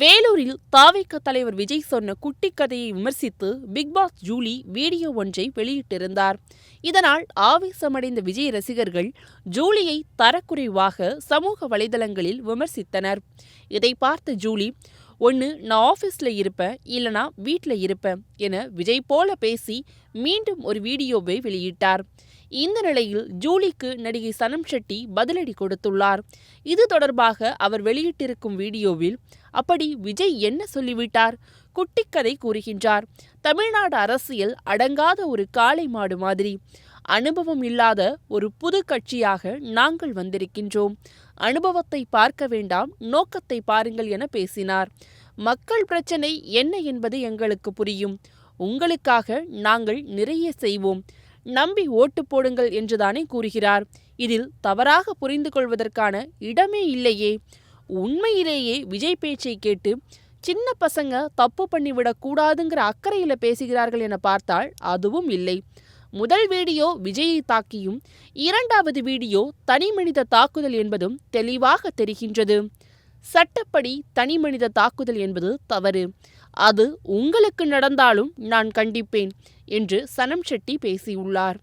வேலூரில் தாவேக தலைவர் விஜய் சொன்ன குட்டி கதையை விமர்சித்து பிக்பாஸ் ஜூலி வீடியோ ஒன்றை வெளியிட்டிருந்தார். இதனால் ஆவேசமடைந்த விஜய் ரசிகர்கள் ஜூலியை தரக்குறைவாக சமூக வலைதளங்களில் விமர்சித்தனர். இதை பார்த்த ஜூலி, ஒன்று நான் ஆஃபீஸில் இருப்பேன், இல்லைனா வீட்டில் இருப்பேன் என விஜய் போல பேசி மீண்டும் ஒரு வீடியோவை வெளியிட்டார். இந்த நிலையில் ஜூலிக்கு நடிகை சனம் ஷெட்டி பதிலடி கொடுத்துள்ளார். இது தொடர்பாக அவர் வெளியிட்டிருக்கும் வீடியோவில், அப்படி விஜய் என்ன சொல்லிவிட்டார்? குட்டிக்கதை கூறுகின்றார். தமிழ்நாடு அரசியல் அடங்காத ஒரு காளை மாடு மாதிரி. அனுபவம் இல்லாத ஒரு புது கட்சியாக நாங்கள் வந்திருக்கின்றோம். அனுபவத்தை பார்க்க வேண்டாம், நோக்கத்தை பாருங்கள் என பேசினார். மக்கள் பிரச்சனை என்ன என்பது எங்களுக்கு புரியும். உங்களுக்காக நாங்கள் நிறைய செய்வோம். நம்பி ஓட்டு போடுங்கள் என்றுதானே கூறுகிறார். இதில் தவறாக புரிந்து கொள்வதற்கான இடமே இல்லையே. உண்மையிலேயே விஜய் பேச்சை கேட்டு சின்ன பசங்க தப்பு பண்ணிவிடக் கூடாதுங்கிற அக்கறையில் பேசுகிறார்கள் என பார்த்தால் அதுவும் இல்லை. முதல் வீடியோ விஜயை தாக்கியும், இரண்டாவது வீடியோ தனிமனித தாக்குதல் என்பதும் தெளிவாக தெரிகின்றது. சட்டப்படி தனிமனித தாக்குதல் என்பது தவறு. அது உங்களுக்கு நடந்தாலும் நான் கண்டிப்பேன் என்று சனம் ஷெட்டி பேசியுள்ளார்.